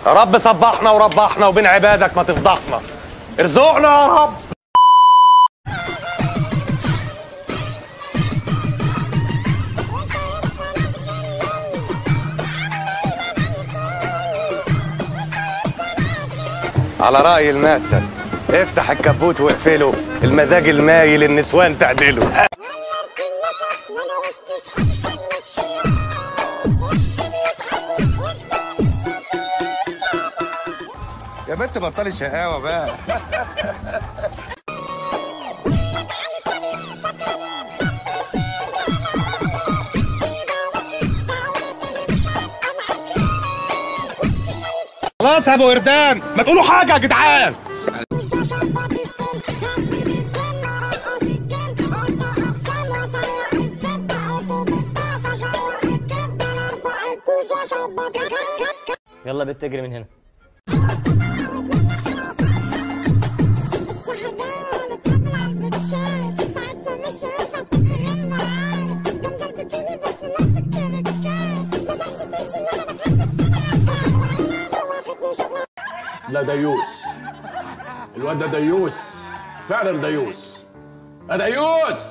يا رب صبحنا وربحنا وبين عبادك ما تفضحنا. ارزقنا يا رب. على رأي المثل افتح الكبوت واقفله، المزاج المايل النسوان تعدله. يا بنت بطلي شقاوة بقى. خلاص يا ابو وردان ما تقولوا حاجة يا جدعان. يلا بنت اجري من هنا. لا ديوس، الواد ده ديوس فعلا، ديوس. انا ديوس،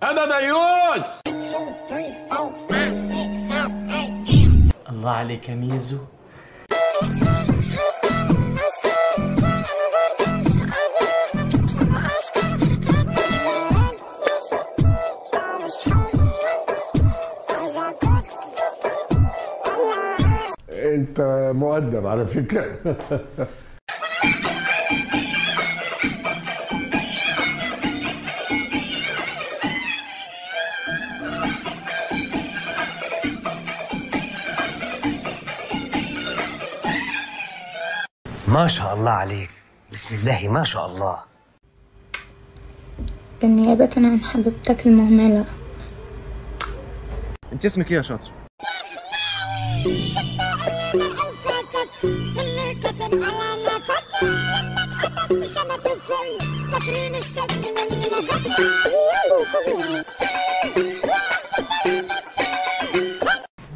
انا ديوس. الله عليك يا ميزو. انت مؤدب على فكرة. ما شاء الله عليك، بسم الله ما شاء الله. بالنيابة عن حبيبتك المهملة. انت اسمك ايه يا شاطر؟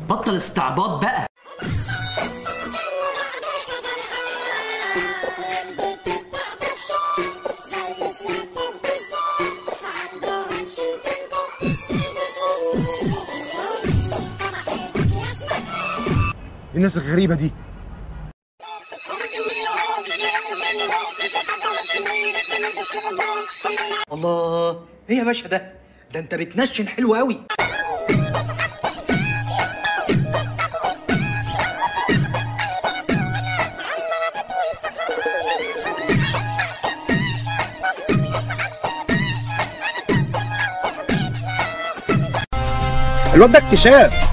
بطل استعباط بقى. الناس الغريبة دي. الله، ايه يا باشا ده انت بتنشن حلو قوي. الواد ده اكتشاف.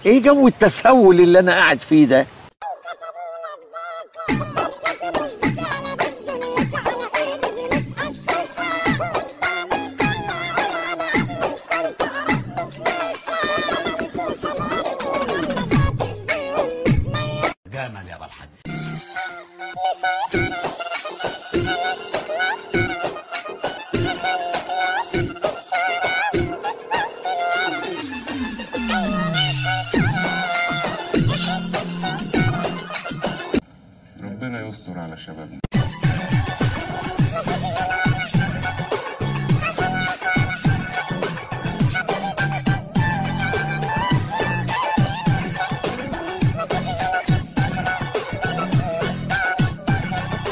ايه جو التسول اللي انا قاعد فيه ده؟ جمل يا ابو الحاج. ربنا يستر على شبابنا.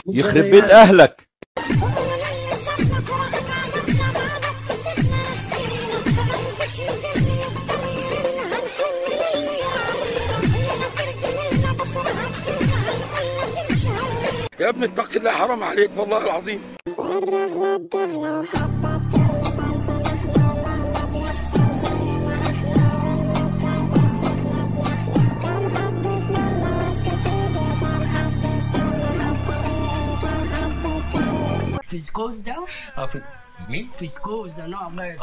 يخرب بيت اهلك. يا ابني اتق الله، حرام عليك والله العظيم. فيسكوز ده؟ مين؟ فيسكوز ده نوع غير.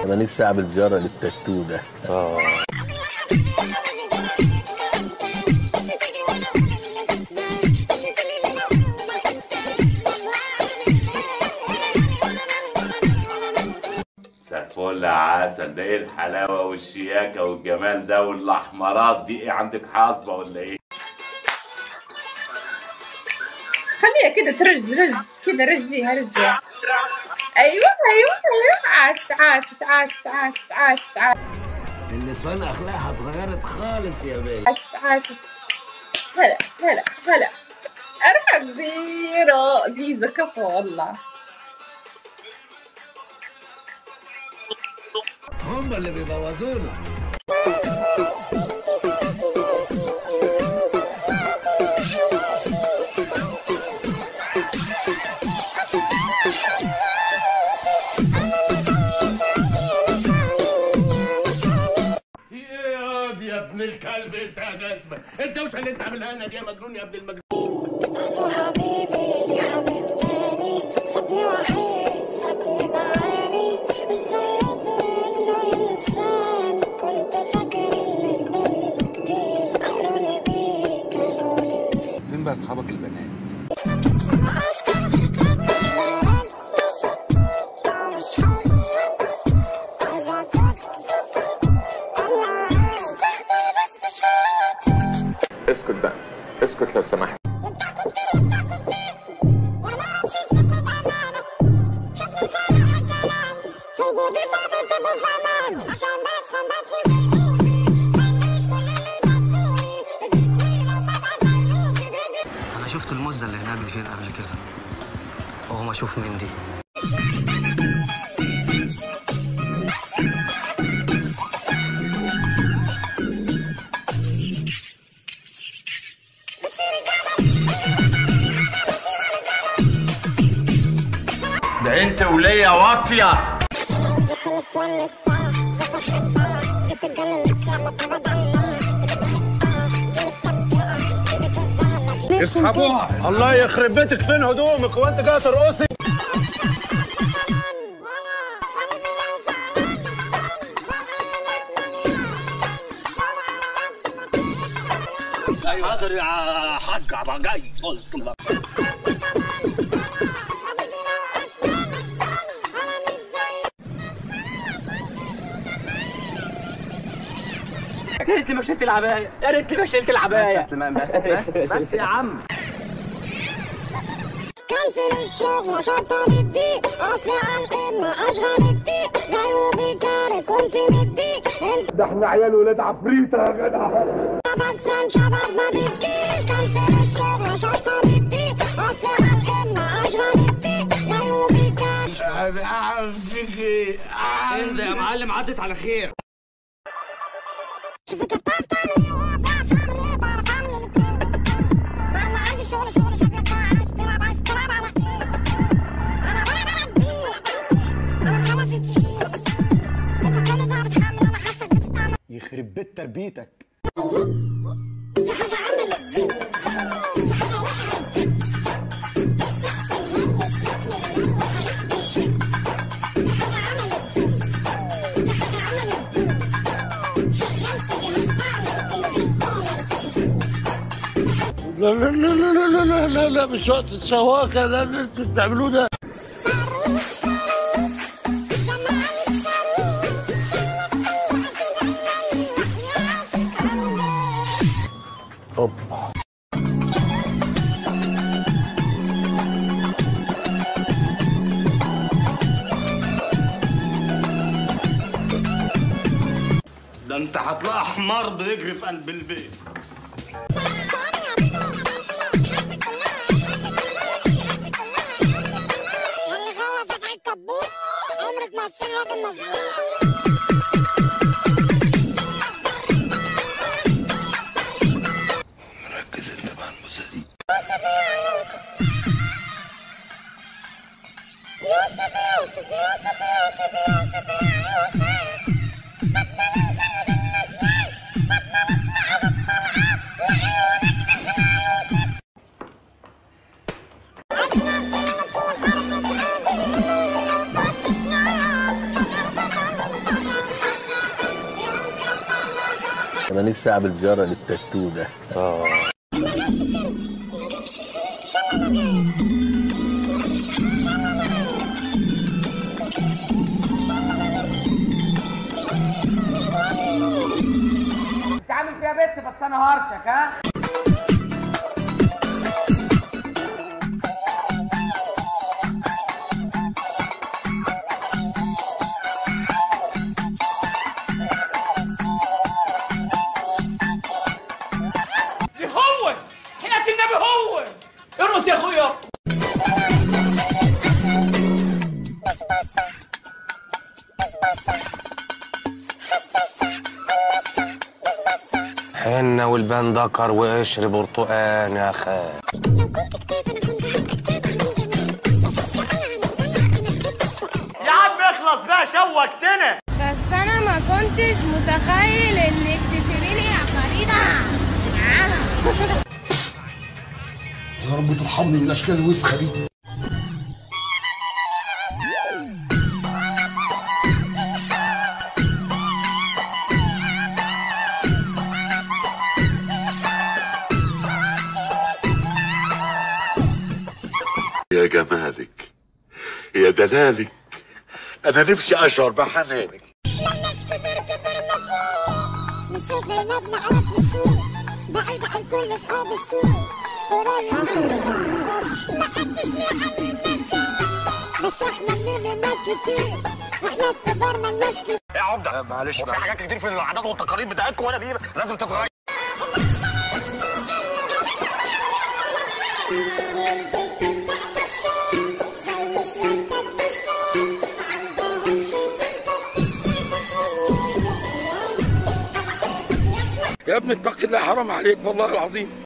انا نفسي اعمل زياره للتاتو ده. فل عسل. ده ايه الحلاوه والشياكه والجمال ده والاحمرات دي؟ ايه عندك حاصبه ولا ايه؟ خليها كده ترج كده، رجيها. ايوه عاشت. النسوان اخلاقها اتغيرت خالص يا باشا. عاشت. هلا ارحب زيرو زيزة كفو والله. هم اللي بيبوظونا. يا ابن الكلب انت يا جزمه، الدوشه اللي انت عاملها لنا دي يا مجنون يا ابن المجنون. انا حبيبي لحبيب تاني، سابني وحيد سابني بعاني، ازاي ادري انه ينساني؟ كنت فاكر اللي منه كتير، قالوا لي بيك قالوا لي نسيت. فين بقى اصحابك البنات؟ اسكت بقى، اسكت لو سمحت. انا شفت المزه اللي هناك دي فين قبل كده، وهو ما اشوف من دي. ده انت وليا واطيه. اسحبوها. الله يخرب بيتك، فين هدومك وانت جاي ترقصي؟ حاضر يا حاج عبا جاي. قلت لك يا ريتني ما شلت العباية، يا ريتني ما شلت العباية. بس يا عم. كنسل الشغل شطة بالدي، اصلي على القمة اشغل الدي، جاي وبيكاري كنت مدي. ده احنا عيال ولاد عفريتة يا جدع. فاكسان شباب ما بتجيش، كنسل الشغل شطة بالدي، اصلي على القمة اشغل الدي، جاي وبيكاري. مش عارف فيك ايه. اهدى يا معلم، عدت على خير. شوف انت بتعرف تعمل ايه وهو بيعرف يعمل ايه، بعرف اعمل الاتنين. مع ان عندي شغل شكلك بقى عايز تلعب على ايه؟ انا بلعب بيه، انا خلاص الدقيق. انت كل ده بتحمل، انا حاسك بتتعمل. يخرب بيت تربيتك. في حاجة عملت زين، في حاجة وقعت زين. السقف الهندس شكل المرة هيقضي شيء. في حاجة عملت زين، في حاجة عملت زين. شغلت جهاز لا مش وقت السواقه ده اللي انتوا بتعملوه ده. اوبا ده انت هتلاقي حمار بيجري في قلب البيت. عمرك ما تصير راجل مظبوط. ركز انت مع الموسيقى دي. انا نفسي اعمل زياره للتاتو ده. انت عامل فيها بنت بس انا هرشك ها. هو حياة النبي هو ارقص يا اخويا. حنة والبان ذكر وقشر برتقان يا خال. يا عم اخلص بقى شوقتنا. بس انا ما كنتش متخيل انك تسيبيني يا فريدة. يا رب ترحمني من الاشكال الوسخه دي. يا جمالك يا دلالك، انا نفسي اشعر بحنانك. مسافرين بنعرف نسوق بعيد عن كل اصحاب السوق قريب ما حدش بيعلمنا بس احنا اللي منك كتير احنا الكبار مالناش كتير. يا عمده معلش في حاجات كتير في العادات والتقاليد بتاعتكم وانا دي لازم تتغير. يا ابني اتق الله حرام عليك والله العظيم.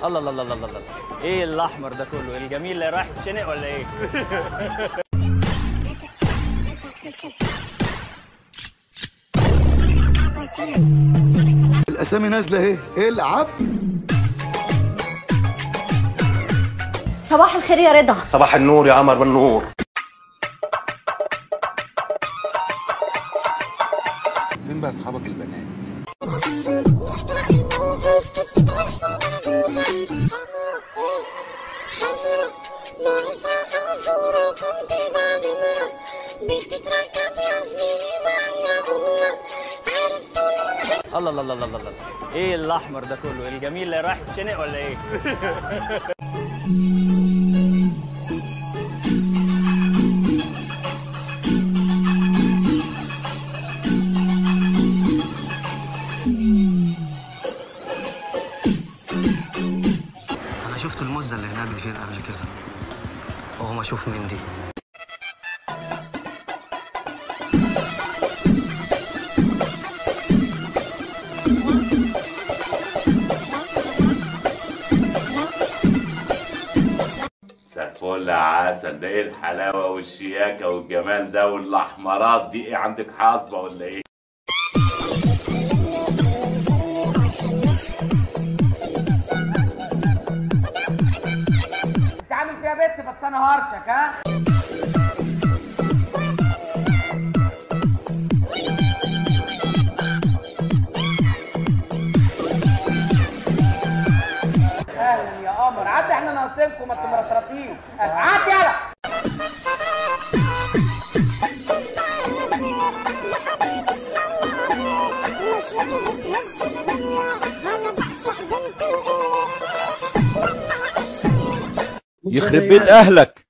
الله الله الله الله الله. ايه الاحمر ده كله؟ الجميل اللي رايح يتشنق ولا ايه؟ الاسامي نازله اهي. العب. صباح الخير يا رضا. صباح النور يا قمر بالنور. فين بقى اصحابك البنات؟ الله الله الله الله الله. ايه الاحمر ده كله؟ الجميل اللي رايح يتشنق ولا ايه؟ انا شفت المزه اللي هناك دي فين قبل كده؟ هو ما اشوف مين دي. فل عسل. ده ايه الحلاوه والشياكه والجمال ده والاحمرات دي؟ ايه عندك حاصبه ولا ايه؟ انت عامل فيها بنت بس انا هرشك ها. اهلا يا قمر. عدي احنا ناقصينكم، ما انتوا مرطرطين. عدي يلا. يخرب بيت اهلك.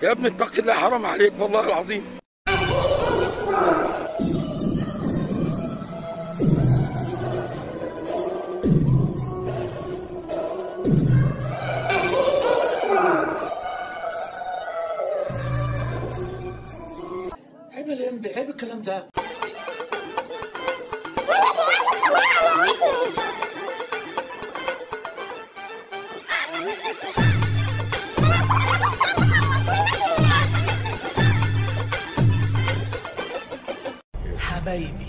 يا ابني اتق الله حرام عليك والله العظيم. عيب الانبي، عيب الكلام ده. حبايبي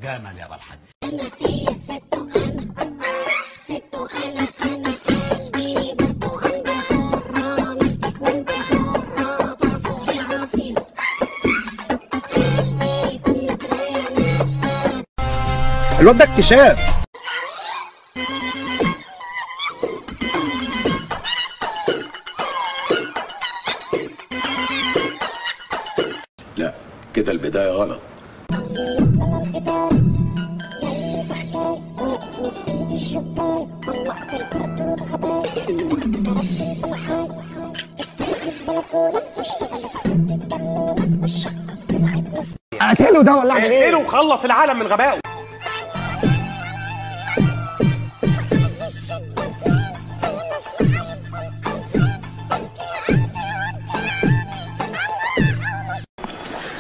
جمل يا بالحاج. انا هي ست انا قلبي برتقال بحرة ملكك وانت حرة طرفه العصير قلبي كل ترينش الواد ده اكتشاف. لا كده البداية غلط. اقتله ده ولا اعمل ايه؟ اقتله وخلص العالم من غبائه.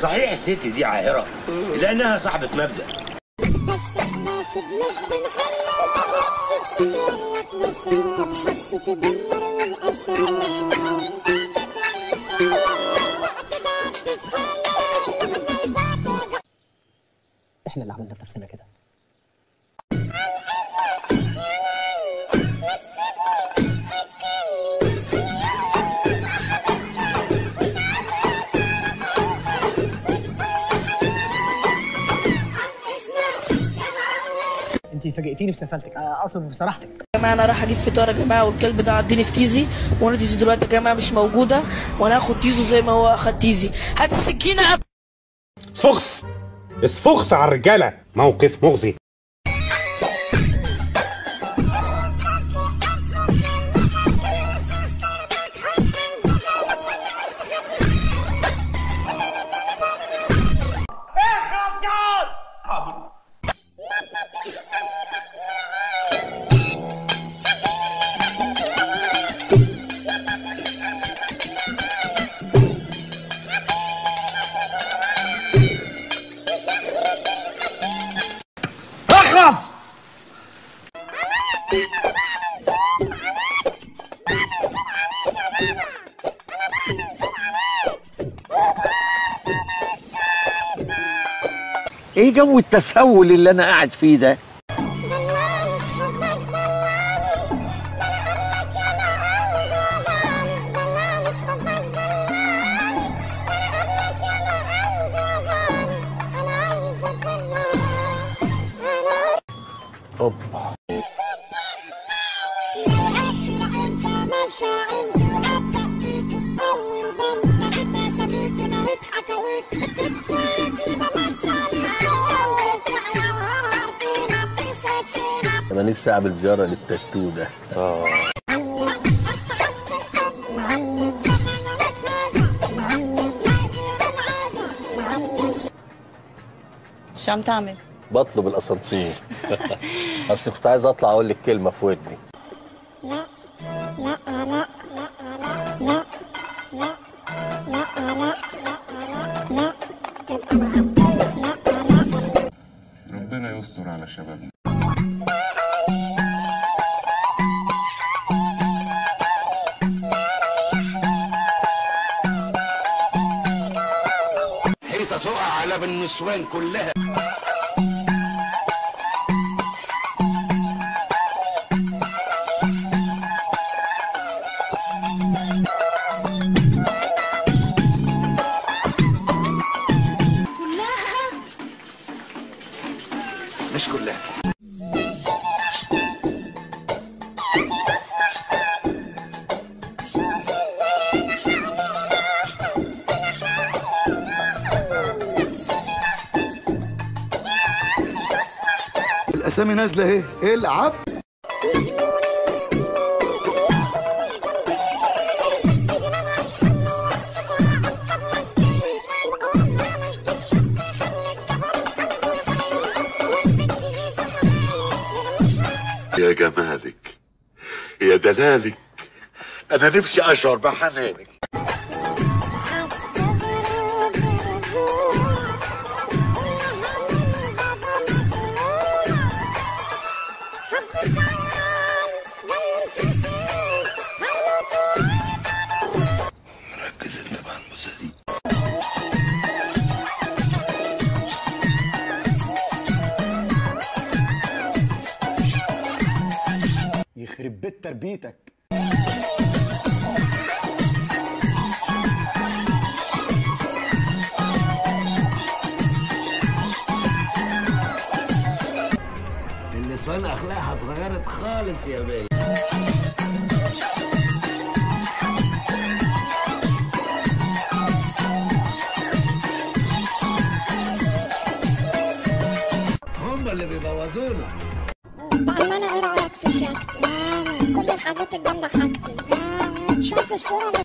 صحيح الست دي عاهرة لأنها صاحبة مبدأ. بس احنا سبناش بنحل تغلطش بسكرك مثلا طب حس تدمر والأسرار احنا اللي عملنا بنفسنا كده. انت فاجئتيني بسفالتك، اقصد بصراحتك. يا جماعه انا رايح اجيب فطار يا جماعه، والكلب ده عديني في تيزي، وانا تيزي دلوقتي يا جماعه مش موجوده، وانا هاخد تيزو زي ما هو اخد تيزي. هات السكينه. سفخس اسفخس على الرجالة، موقف مغزي. اخلص. ايه جو التسول اللي انا قاعد فيه ده؟ اوبا انا نفسي اعمل زياره للتاتو ده. شو عم تعمل؟ بطلب الاسانسير. اصل كنت عايز اطلع اقول لك كلمه في ودني. لا لا لا لا لا لا لا ربنا يستر على شبابنا. حيطة تقع على بالنسوان كلها. مش كلها. اسامي نازله ايه؟ ايه العب؟ يا جمالك يا دلالك، انا نفسي اشعر بحنانك. ركز انت مع الموزة دي. يخرب بيت تربيتك. النسوان اخلاقها اتغيرت خالص يا بيه. هم اللي بيبوظونا. بأمانة ايه رأيك في شياكتي؟ كل الحاجات الجامدة حاجتي. شوف الصورة اللي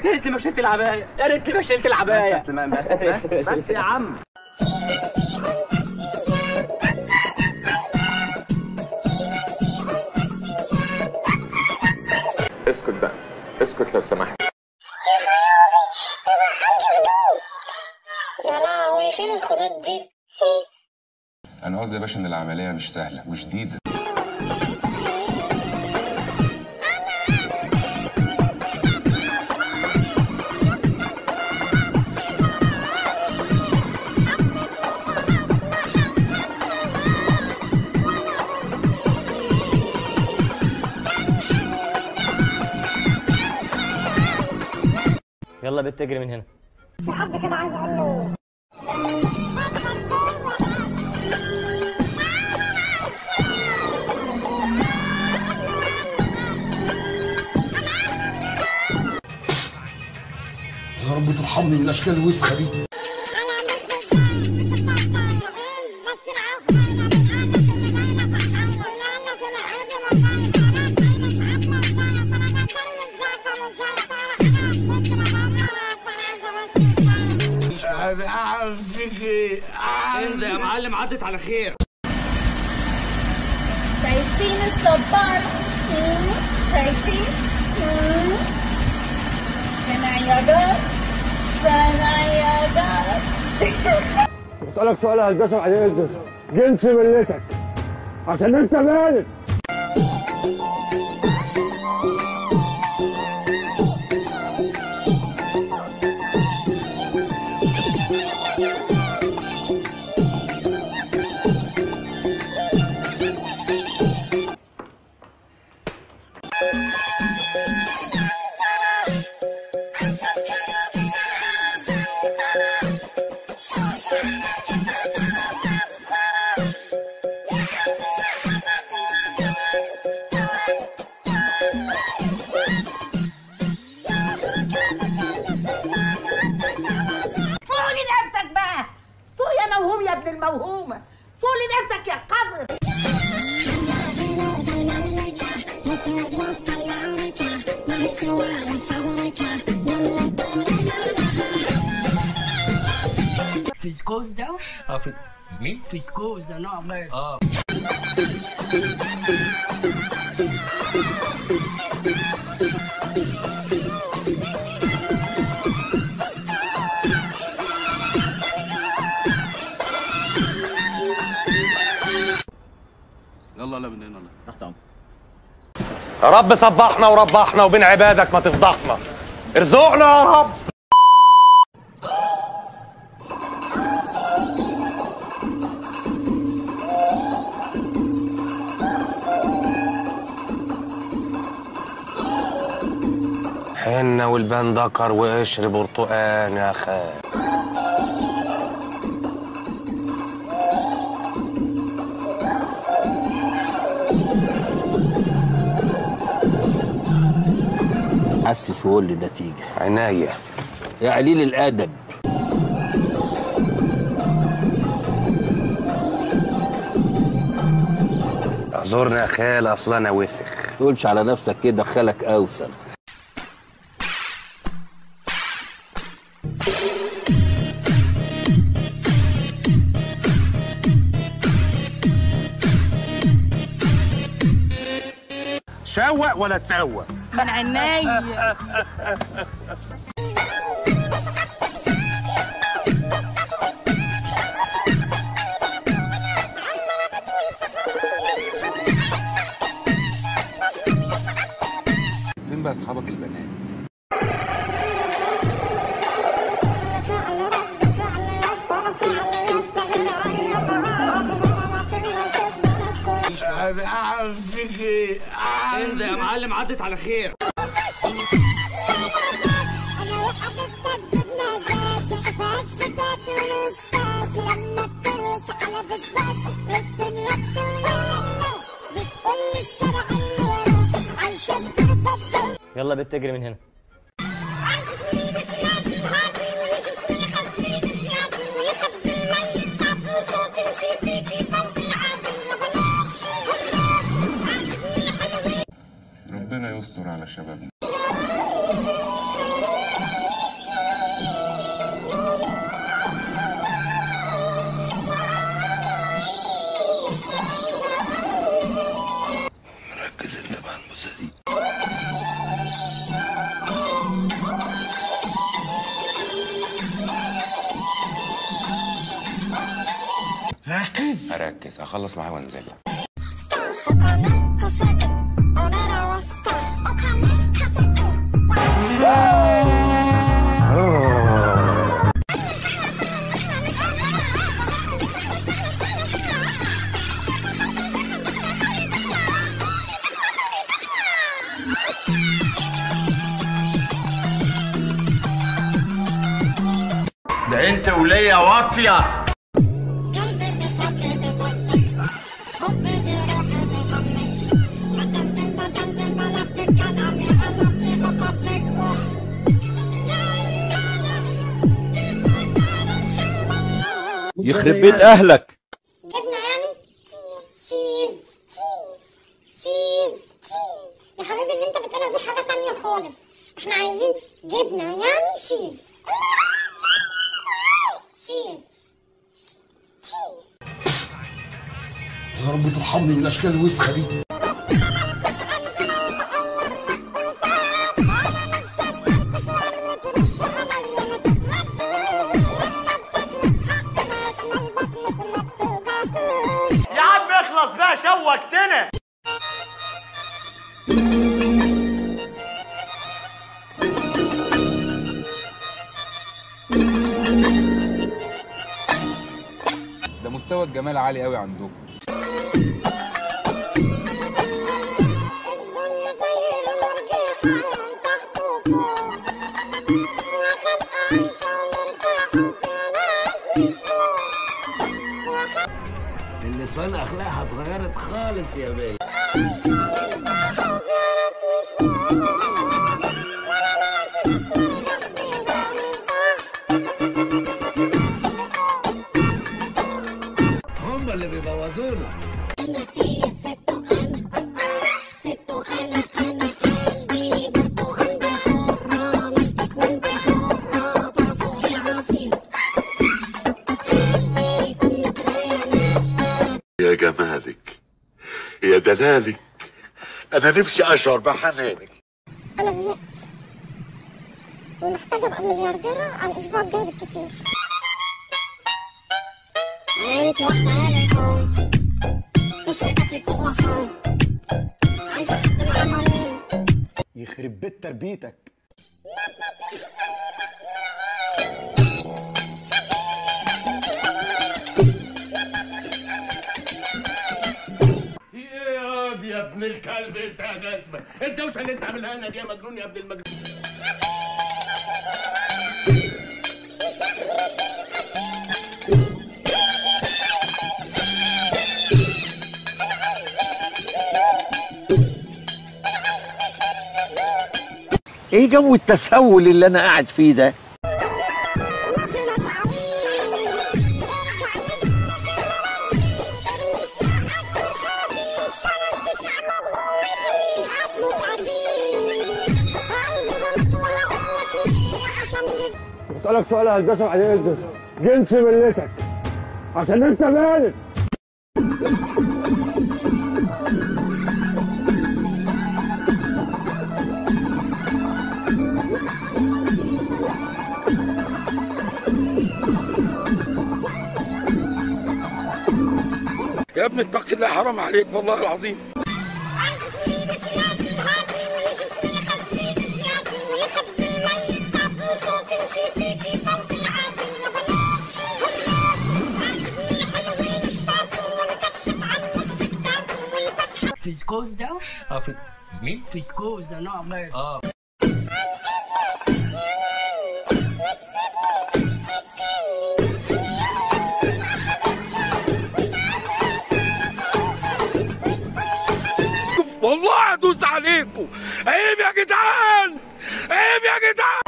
يا ريتني ما شلت العباية، يا ريتني ما شلت العباية. بس سليمان بس يا عم. اسكت بقى، اسكت لو سمحت. يا لهوي فين الخدود دي؟ انا قصدي يا باشا ان العمليه مش سهله وشديده. يلا بنت اجري من هنا. في حد كده عايز اقول له يا رب ترحمني من الاشكال الوسخه دي. اهدى يا معلم، عدت على خير. شايفين الصبار؟ شايفين؟ عيادات عيادات. بسألك سؤال هلبسه عليه جنس ملتك عشان انت مالك. يا ابن الموهومة، فوق لنفسك يا قذر. فيسكوز ده؟ مين؟ فيسكوز ده نوع مرض. يلا من هنا تحت امرك. يا رب صبحنا وربحنا وبين عبادك ما تفضحنا، ارزقنا يا رب. حنة والبان ذكر وقشر برتقان يا خال. حسس وقول لي النتيجه. عناية يا قليل الادب. اعذرني يا خال، اصل انا وسخ. ما تقولش على نفسك كده، خالك اوسخ. شوق ولا تتوق؟ من عينيا. فين بقى اصحابك البنات؟ مش عارف فيك ايه. اهدى يا معلم، عدت على خير. يلا بنت اجري من هنا. ربنا يستر على شبابنا. ركز انت مع الموزة دي. ركز. هركز، هخلص معاه وانزل. ده انت وليا واطيه. يخرب بيت اهلك. جبنه يعني تشيز. يا حبيبي اللي انت بتقولها دي حاجه تانية خالص. احنا عايزين جبنه يعني شيز. يا رب ترحمني من الاشكال الوسخه دي. يا عم اخلص بقى، شوقتنا. ده مستوى الجمال عالي قوي عندكم. النسوان اخلاقها اتغيرت خالص يا بيه. هم اللي بيبوظونا. انا هي ست انا قلبي برتقال بحرة ملكك وانت حرة تعصري عصير قلبي يكون متريش. يا جمالك، يا دلالك، انا نفسي اشعر بحنانك. انا زهقت ومحتاجه ابقى مليارديره على الاسبوع الجاي بالكتير. عينك واحده على الكون تسرقك لك الوصول. عايزه حد معاه مليون. يخرب بيت تربيتك. يا ابن الكلب انت يا جزمه، الدوشه اللي انت عاملها لنا دي يا مجنون يا ابن المجنون. ايه جو التسول اللي انا قاعد فيه ده؟ بسألك سؤال يا هندسة عليه جنس ملتك عشان انت مالك. يا ابني اتق الله حرام عليك والله العظيم. فيسكوز ده؟ في مين؟ فيسكوز ده نوع غير. والله ادوس عليكم. عيب يا جدعان، عيب يا جدعان.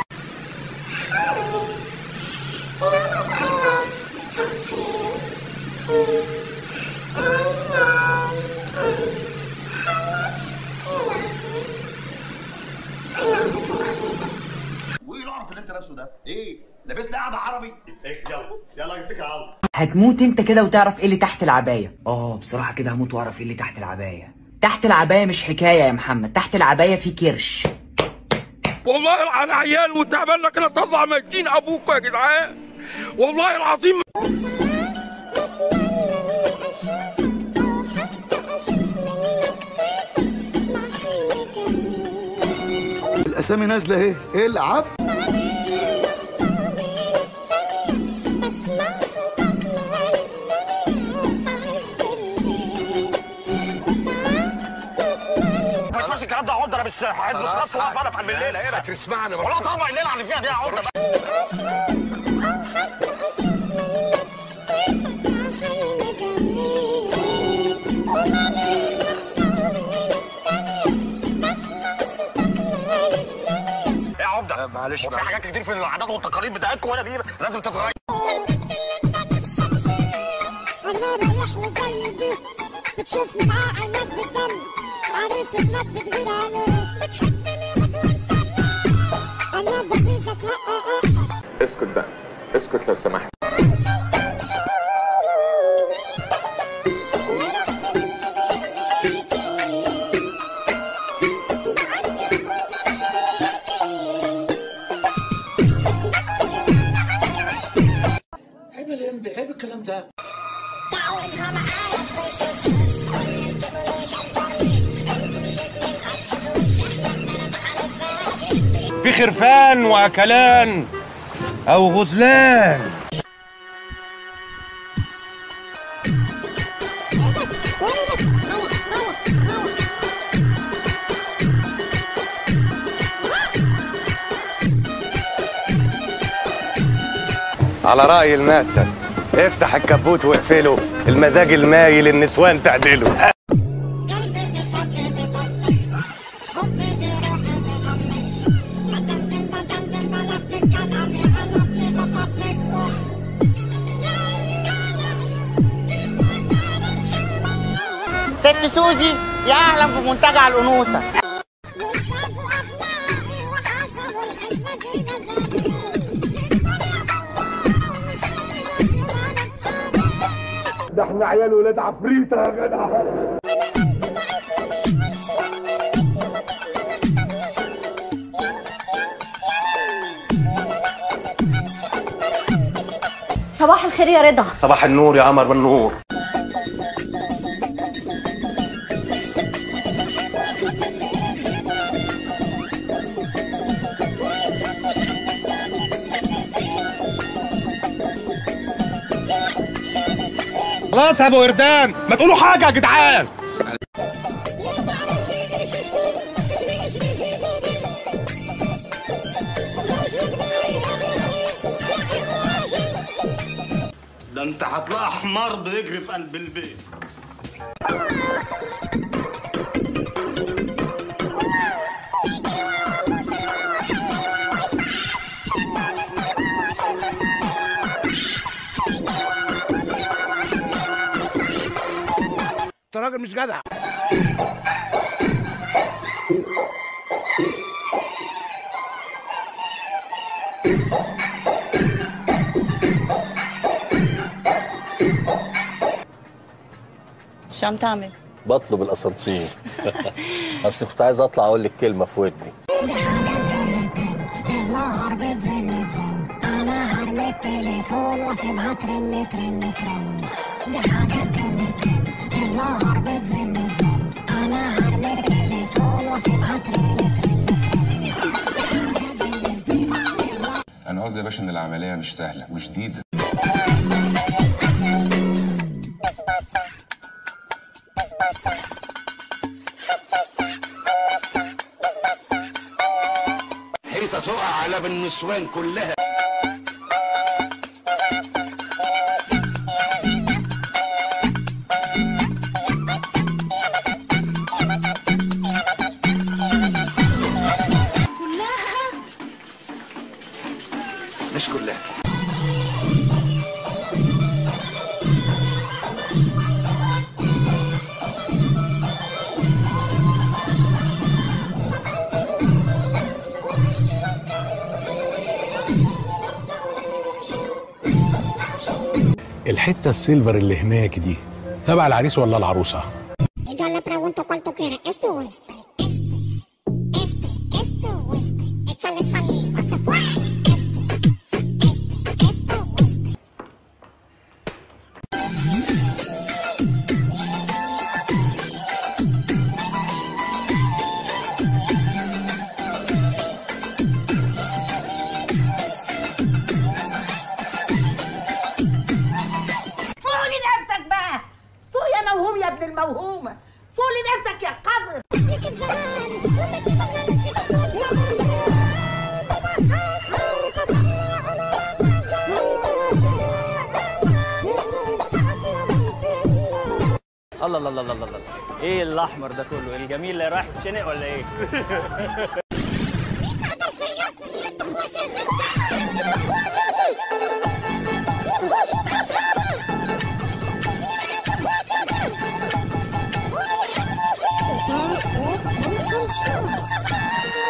وايه القرف اللي انت لابسه ده؟ ايه؟ لابس لي قعده عربي؟ يلا اتكل على الله. هتموت انت كده وتعرف ايه اللي تحت العبايه. بصراحه كده هموت واعرف ايه اللي تحت العبايه. تحت العبايه مش حكايه يا محمد، تحت العبايه في كرش. والله انا عيال وتعبان لك انا طلع ميتين ابوكوا يا جدعان والله العظيم. الاسامي نازله اهي، العب. ما تسمعش الكلام ده. عقده انا مش حزب خلاص واقف انا في قلب الليله هنا. هتسمعني والله طالبه الليله اللي فيها دي عقده. يا عقده معلش في حاجات كتير في العادات والتقاليد بتاعتكم وانا دي لازم تتغير. انا رايح لقلبي بتشوفني مع عينك بالدم، عارف انك بتغير علي، بتحبني وتقول انا بغيظك. اسكت بقى، اسكت لو سمحت. عيب اللمبي، عيب الكلام ده. تعودها معايا في خرفان واكلان او غزلان. على رأي المثل افتح الكبوت واقفله، المزاج المايل النسوان تعدله. ست سوزي يا اهلا في منتجع الانوثه. ده احنا عيال ولاد عفريته يا جدع. صباح الخير يا رضا. صباح النور يا قمر بالنور. خلاص يا ابو وردان ما تقولوا حاجه يا جدعان. ده انت هتلاقي حمار بيجري في قلب البيت. راجل مش جدع. شو عم تعمل؟ بطلب الاسانسير. اصل كنت عايز اطلع اقول لك كلمه في ودني. النهار بتزن تزن، انا هرمي التليفون واسيبها ترن ترن ترن. دي حاجة تجن تجن. النهار بتزن تزن، انا هرمي التليفون واسيبها ترن ترن ترن. انا قصدي يا باشا ان العمليه مش سهله وشديده. حيطة تقع على بالنسوان كلها. مش كلها. الحته السيلفر اللي هناك دي تبع العريس ولا العروسه؟ Yo le pregunto cuál tú quieres, este o este, este o este. Échale saliva, se fue. Este o este. فوق لنفسك بقى، فوق يا موهوم يا ابن الموهومة، فوق لنفسك يا قذر. الله الله الله الله الله، ايه الاحمر ده كله؟ الجميل اللي رايح يتشنق ولا ايه؟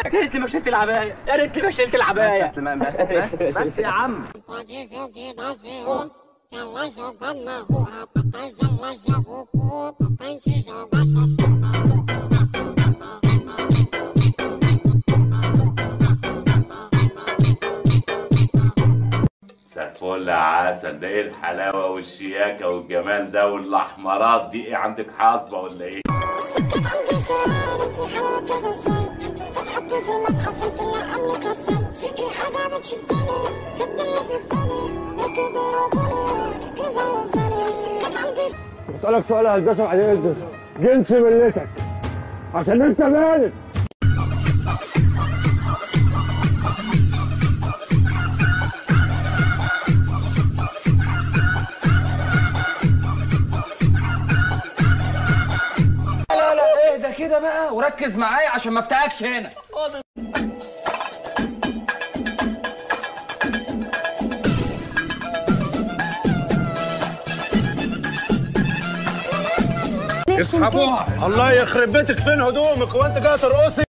يا ريتني ما شلت العباية، يا ريتني ما شلت العباية. بس سليمان، بس يا عم. Ela joga na rua, pra trás ela joga o cu, pra frente joga a فل عسل. ده ايه الحلاوه والشياكه والجمال ده والاحمرات دي؟ ايه عندك حاصبه ولا ايه؟ سكت عندي سؤال، انتي حلوة كده ازاي؟ انتي تتحطي في المتحف، انتي اللي عاملة رسام. فيكي حاجة بتشدني، جد اللي بيباني، ليكي بيربوني، ليكي زي الفاني. سكت عندي بسألك سؤال يا هندسة بعدين جنس ملتك عشان انت مالك. اهدى كده بقى وركز معايا عشان ما افتقكش هنا. اسحبوها. الله يخرب بيتك، فين هدومك وانت جاي ترقصي؟